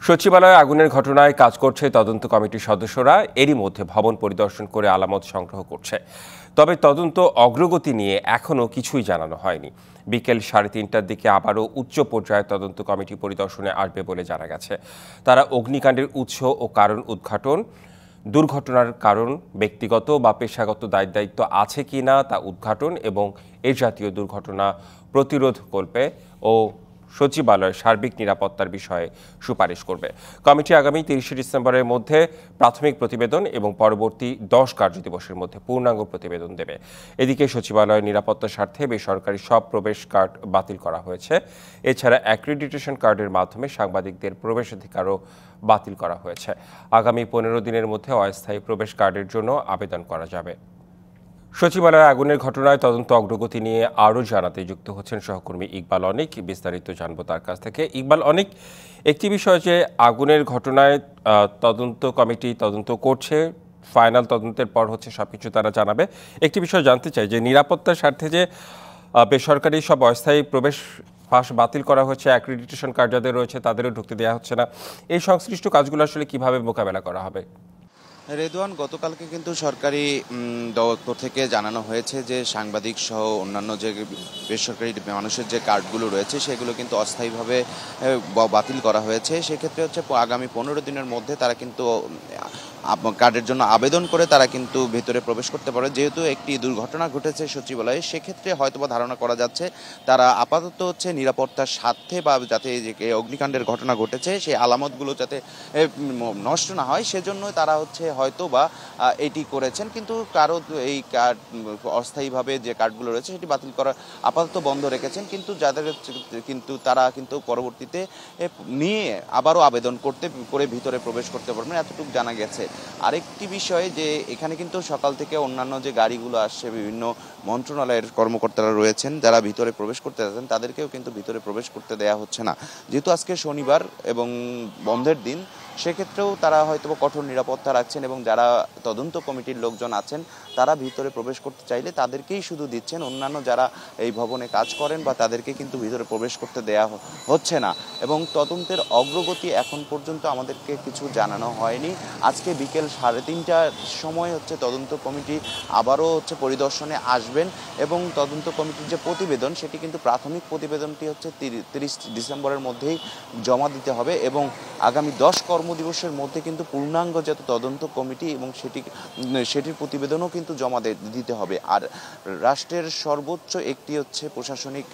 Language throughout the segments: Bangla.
সচিবালয়ে আগুনের ঘটনায় কাজ করছে তদন্ত কমিটির সদস্যরা। এরই মধ্যে ভবন পরিদর্শন করে আলামত সংগ্রহ করছে। তবে তদন্ত অগ্রগতি নিয়ে এখনও কিছুই জানানো হয়নি। বিকেল 3:30টার দিকে আবারও উচ্চ পর্যায়ের তদন্ত কমিটি পরিদর্শনে আসবে বলে জানা গেছে। তারা অগ্নিকাণ্ডের উৎস ও কারণ উদ্ঘাটন, দুর্ঘটনার কারণ ব্যক্তিগত বা পেশাগত দায়িত্ব আছে কিনা তা উদ্ঘাটন এবং এ জাতীয় দুর্ঘটনা প্রতিরোধকল্পে ও সচিবালয়ের সার্বিক নিরাপত্তার বিষয়ে সুপারিশ করবে। কমিটি আগামী 30 ডিসেম্বরের মধ্যে প্রাথমিক প্রতিবেদন এবং পরবর্তী 10 কার্যদিবসের মধ্যে পূর্ণাঙ্গ প্রতিবেদন দেবে। এদিকে সচিবালয়ের নিরাপত্তার স্বার্থে বেসরকারি সব প্রবেশ কার্ড বাতিল করা হয়েছে। এছাড়া অ্যাক্রিডিটেশন কার্ডের মাধ্যমে সাংবাদিকদের প্রবেশাধিকারও বাতিল করা হয়েছে। আগামী 15 দিনের মধ্যে অস্থায়ী প্রবেশ কার্ডের জন্য আবেদন করা যাবে। সচিবালয়ে আগুনের ঘটনায় তদন্ত অগ্রগতি নিয়ে আরও জানাতে যুক্ত হচ্ছেন সহকর্মী ইকবাল অনিক। বিস্তারিত জানবো তার কাছ থেকে। ইকবাল অনিক, একটি বিষয় যে আগুনের ঘটনায় তদন্ত কমিটি তদন্ত করছে, ফাইনাল তদন্তের পর হচ্ছে সবকিছু তারা জানাবে। একটি বিষয় জানতে চাই যে নিরাপত্তার স্বার্থে যে বেসরকারি সব অস্থায়ী প্রবেশ পাস বাতিল করা হচ্ছে, অ্যাক্রিডিটেশন কার্ড যাদের রয়েছে তাদেরও ঢুকতে দেওয়া হচ্ছে না, এই সংশ্লিষ্ট কাজগুলো আসলে কিভাবে মোকাবেলা করা হবে? রেদওয়ান, গতকালকে কিন্তু সরকারি দপ্তর থেকে জানানো হয়েছে যে সাংবাদিক সহ অন্যান্য যে বেসরকারি মানুষের যে কার্ডগুলো রয়েছে সেগুলো কিন্তু অস্থায়ীভাবে বাতিল করা হয়েছে। সেক্ষেত্রে হচ্ছে আগামী 15 দিনের মধ্যে তারা কিন্তু কার্ডের জন্য আবেদন করে তারা কিন্তু ভেতরে প্রবেশ করতে পারে। যেহেতু একটি দুর্ঘটনা ঘটেছে সচিবালয়ে, সেক্ষেত্রে হয়তোবা ধারণা করা যাচ্ছে তারা আপাতত হচ্ছে নিরাপত্তার স্বার্থে বা যাতে যে অগ্নিকাণ্ডের ঘটনা ঘটেছে সেই আলামতগুলো যাতে নষ্ট না হয় সেজন্য তারা হচ্ছে হয়তোবা এটি করেছেন। কিন্তু কারো এই কার্ড অস্থায়ীভাবে যে কার্ডগুলো রয়েছে সেটি বাতিল করা আপাতত বন্ধ রেখেছেন, কিন্তু তারা কিন্তু পরবর্তীতে নিয়ে আবারও আবেদন করে ভিতরে প্রবেশ করতে পারবেন, এতটুকু জানা গেছে। আরেকটি বিষয় যে এখানে কিন্তু সকাল থেকে অন্যান্য যে গাড়িগুলো আসছে, বিভিন্ন মন্ত্রণালয়ের কর্মকর্তারা রয়েছেন যারা ভিতরে প্রবেশ করতে যাচ্ছেন, তাদেরকেও কিন্তু ভিতরে প্রবেশ করতে দেয়া হচ্ছে না। যেহেতু আজকে শনিবার এবং বন্ধের দিন, সেক্ষেত্রেও তারা হয়তো কঠোর নিরাপত্তা রাখছেন এবং যারা তদন্ত কমিটির লোকজন আছেন তারা ভিতরে প্রবেশ করতে চাইলে তাদেরকেই শুধু দিচ্ছেন, অন্যান্য যারা এই ভবনে কাজ করেন বা তাদেরকে কিন্তু ভিতরে প্রবেশ করতে দেয়া হচ্ছে না। এবং তদন্তের অগ্রগতি এখন পর্যন্ত আমাদেরকে কিছু জানানো হয়নি। আজকে বিকেল 3:30টার সময় হচ্ছে তদন্ত কমিটি আবারও হচ্ছে পরিদর্শনে আসবেন এবং তদন্ত কমিটির যে প্রতিবেদন সেটি কিন্তু প্রাথমিক প্রতিবেদনটি হচ্ছে 30 ডিসেম্বরের মধ্যেই জমা দিতে হবে এবং আগামী 10 কর্মদিবসের মধ্যে কিন্তু পূর্ণাঙ্গ যত তদন্ত কমিটি এবং সেটির প্রতিবেদনও কিন্তু জমা দিতে হবে। আর রাষ্ট্রের সর্বোচ্চ একটি হচ্ছে প্রশাসনিক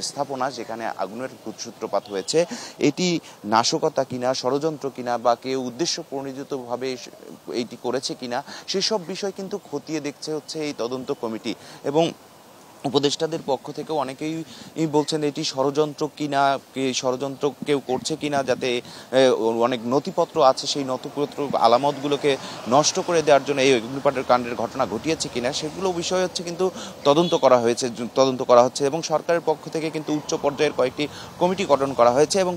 স্থাপনা যেখানে আগুনের সূত্রপাত হয়েছে, এটি নাশকতা কিনা, ষড়যন্ত্র কিনা বা কেউ উদ্দেশ্য প্রণোদিতভাবে এইটি করেছে কিনা সেসব বিষয় কিন্তু খতিয়ে দেখছে হচ্ছে এই তদন্ত কমিটি। এবং উপদেষ্টাদের পক্ষ থেকেও অনেকেই বলছেন এটি ষড়যন্ত্র কিনা, ষড়যন্ত্র কেউ করছে কিনা, যাতে অনেক নথিপত্র আছে সেই নথিপত্র আলামতগুলোকে নষ্ট করে দেওয়ার জন্য এই অগ্নিকাণ্ডের কাণ্ডের ঘটনা ঘটিয়েছে কিনা সেগুলো বিষয় হচ্ছে কিন্তু তদন্ত করা হচ্ছে এবং সরকারের পক্ষ থেকে কিন্তু উচ্চ পর্যায়ের কয়েকটি কমিটি গঠন করা হয়েছে এবং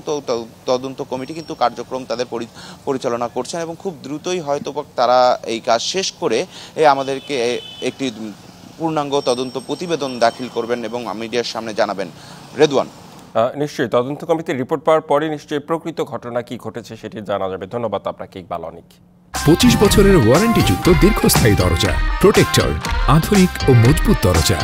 তদন্ত কমিটি কিন্তু কার্যক্রম তাদের পরিচালনা করছেন এবং খুব দ্রুতই হয়তো তারা এই কাজ শেষ করে আমাদেরকে একটি পূর্ণাঙ্গ তদন্ত প্রতিবেদন দাখিল করবেন এবং মিডিয়ার সামনে জানাবেন। রেদওয়ান, নিশ্চয়ই তদন্ত কমিটির রিপোর্ট পাওয়ার পরে নিশ্চয়ই প্রকৃত ঘটনা কি ঘটেছে সেটি জানা যাবে। ধন্যবাদ আপনাকে ইকবাল অনিক। 25 বছরের ওয়ারেন্টিযুক্ত দীর্ঘস্থায়ী দরজা প্রোটেক্টর, আধুনিক ও মজবুত দরজা।